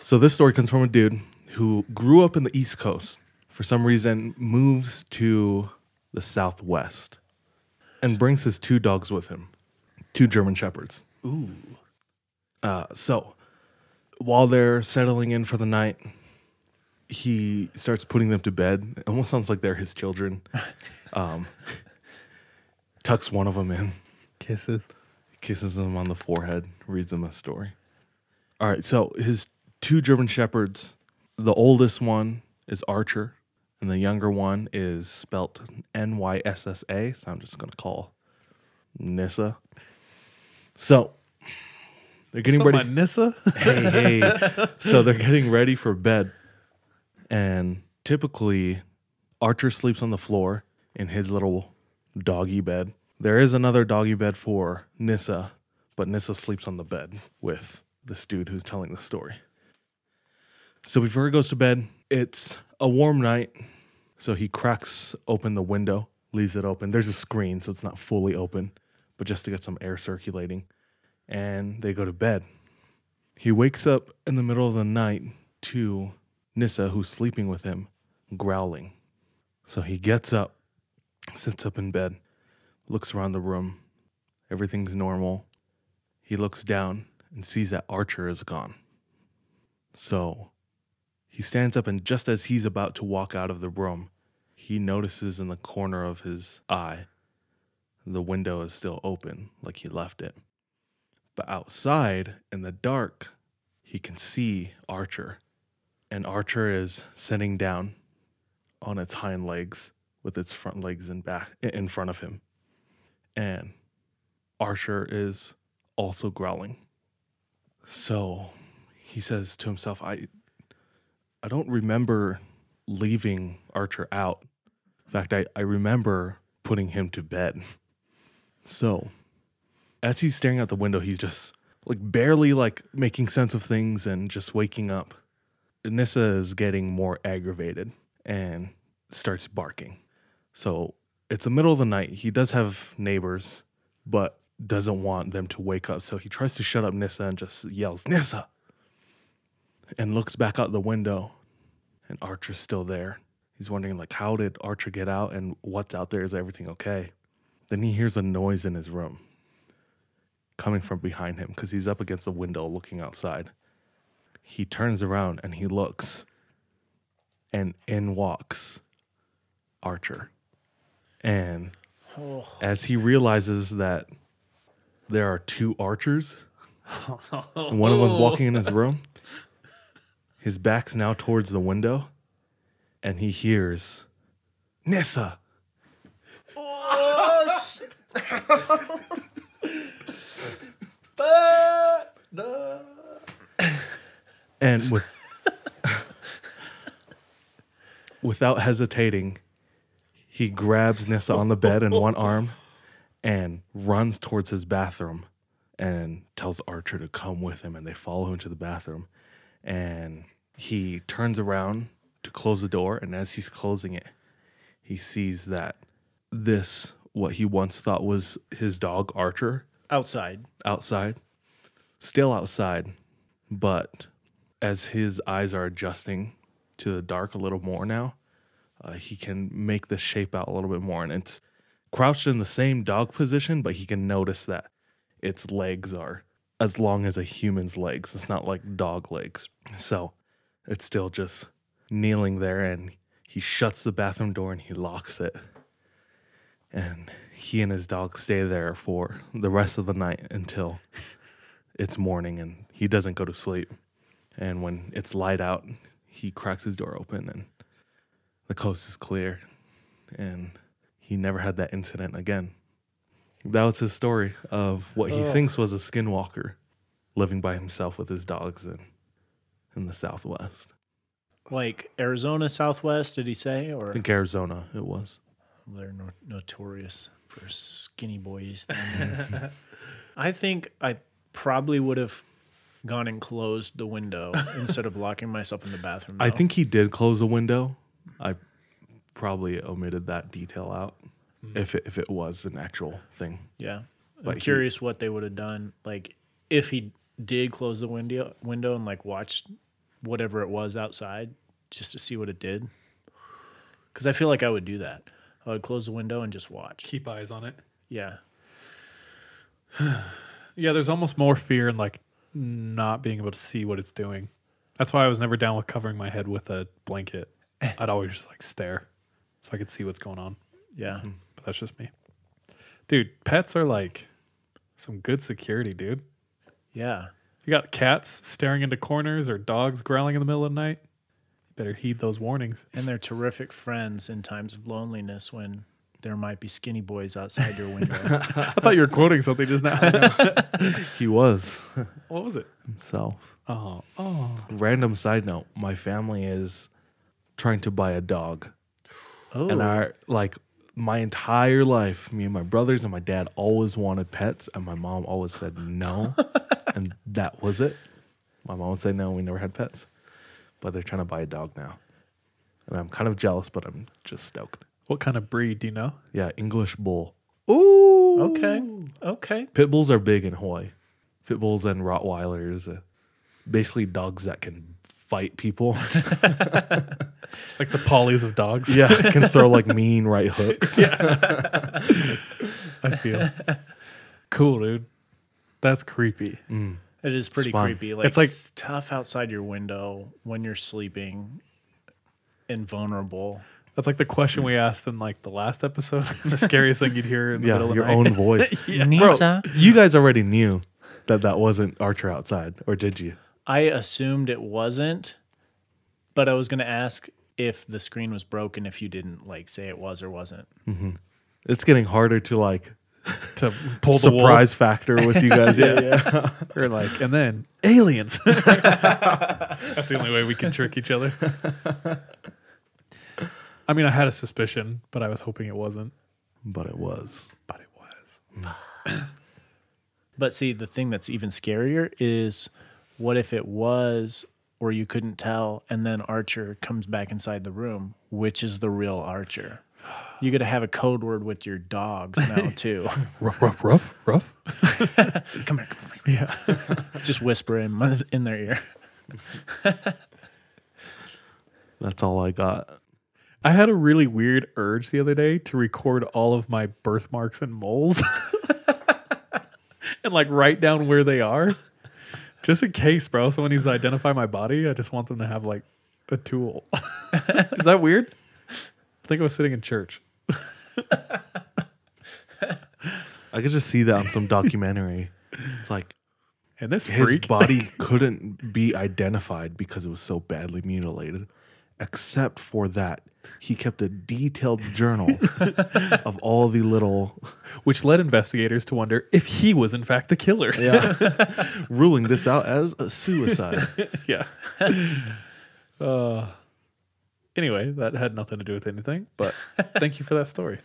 So this story comes from a dude who grew up in the East Coast. For some reason, moves to the Southwest and brings his 2 dogs with him, 2 German Shepherds. Ooh. So while they're settling in for the night, he starts putting them to bed. It almost sounds like they're his children. Tucks one of them in. Kisses Him on the forehead, reads him a story. All right, so his 2 German Shepherds, the oldest one is Archer, and the younger one is spelt Nyssa, so I'm just going to call Nissa. So they're getting ready. Nissa? Hey. So they're getting ready for bed, and typically Archer sleeps on the floor in his little doggy bed. There is another doggy bed for Nissa, but Nissa sleeps on the bed with this dude who's telling the story. So before he goes to bed, it's a warm night, so he cracks open the window, leaves it open. There's a screen, so it's not fully open, but just to get some air circulating. And they go to bed. He wakes up in the middle of the night to Nissa, who's sleeping with him, growling. So he gets up, sits up in bed, looks around the room. Everything's normal. He looks down and sees that Archer is gone. So he stands up, and just as he's about to walk out of the room, he notices in the corner of his eye, the window is still open, like he left it. But outside, in the dark, he can see Archer. And Archer is sitting down on its hind legs with its front legs in front of him. And Archer is also growling. So he says to himself, I don't remember leaving Archer out. In fact, I remember putting him to bed. So as he's staring out the window, he's just barely making sense of things and just waking up. Nissa is getting more aggravated and starts barking. So it's the middle of the night. He does have neighbors, but doesn't want them to wake up. So he tries to shut up Nissa and just yells, "Nissa!" And looks back out the window, and Archer's still there. He's wondering, how did Archer get out, and what's out there? Is everything okay? Then he hears a noise in his room coming from behind him because he's up against the window looking outside. He turns around and he looks, and in walks Archer. And as he realizes that there are 2 Archers, and one of them's walking in his room, his back's now towards the window, and he hears, "Nissa!" And without hesitating, he grabs Nissa on the bed in one arm and runs towards his bathroom and tells Archer to come with him, and they follow him to the bathroom. And he turns around to close the door, and as he's closing it, he sees that what he once thought was his dog Archer, outside, still outside, but as his eyes are adjusting to the dark a little more now, he can make the shape out a little bit more, and it's crouched in the same dog position, but he can notice that its legs are as long as a human's legs. It's not like dog legs. So it's still just kneeling there, and he shuts the bathroom door and he locks it. And he and his dog stay there for the rest of the night until it's morning, and he doesn't go to sleep. And when it's light out, he cracks his door open and the coast is clear. And he never had that incident again. That was his story of what he thinks was a skinwalker living by himself with his dogs in the Southwest. Like Arizona Southwest, did he say? Or I think Arizona it was. They're notorious for skinny boys. I think I probably would have gone and closed the window instead of locking myself in the bathroom, though. I think he did close the window. I probably omitted that detail out if it was an actual thing. Yeah. But I'm curious what they would have done. Like, if he did close the window and, watched whatever it was outside just to see what it did. Because I feel like I would do that. I would close the window and just watch. Keep eyes on it. Yeah. Yeah, there's almost more fear in like not being able to see what it's doing. That's why I was never down with covering my head with a blanket. I'd always just like stare so I could see what's going on. Yeah. But that's just me. Dude, pets are like some good security, dude. Yeah. If you got cats staring into corners or dogs growling in the middle of the night, you better heed those warnings. And they're terrific friends in times of loneliness when there might be skinny boys outside your window. I thought you were quoting something just now. He was What was it? himself. Oh. Random side note: my family is trying to buy a dog, Oh. and my entire life, me and my brothers and my dad always wanted pets, and my mom always said no, and that was it. My mom would say no, we never had pets, but they're trying to buy a dog now, and I'm kind of jealous, but I'm just stoked. What kind of breed do you know? Yeah, English bull. Ooh. Okay. Pit bulls are big in Hawaii. Pit bulls and Rottweilers, basically dogs that can fight people. Like the pollies of dogs. Yeah, can throw like mean right hooks. I feel. Cool, dude. That's creepy. It is pretty fun. creepy. Like, It's like- tough outside your window when you're sleeping and vulnerable. That's like the question we asked in like the last episode. The scariest thing you'd hear in the middle Yeah, of your the night. own voice. Nisa. Bro, you guys already knew that wasn't Archer outside, or did you? I assumed it wasn't, but I was going to ask if the screen was broken if you didn't like say it was or wasn't. It's getting harder to like To pull the surprise factor with you guys. Yeah. wool. Or like, and then aliens. That's the only way we can trick each other. I mean, I had a suspicion, but I was hoping it wasn't. But it was. But it was. But see, the thing that's even scarier is what if it was or you couldn't tell and then Archer comes back inside the room, which is the real Archer? You got to have a code word with your dogs now too. Rough. Come here. Yeah. Just whisper in their ear. That's all I got. I had a really weird urge the other day to record all of my birthmarks and moles and like write down where they are. Just in case, bro. Someone needs to identify my body. I just want them to have like a tool. Is that weird? I think I was sitting in church. I could just see that on some documentary. It's like And this his freak. body couldn't be identified because it was so badly mutilated. Except for that, he kept a detailed journal of all the little, Which led investigators to wonder if he was in fact the killer. ruling this out as a suicide. Yeah. Anyway, that had nothing to do with anything, but thank you for that story.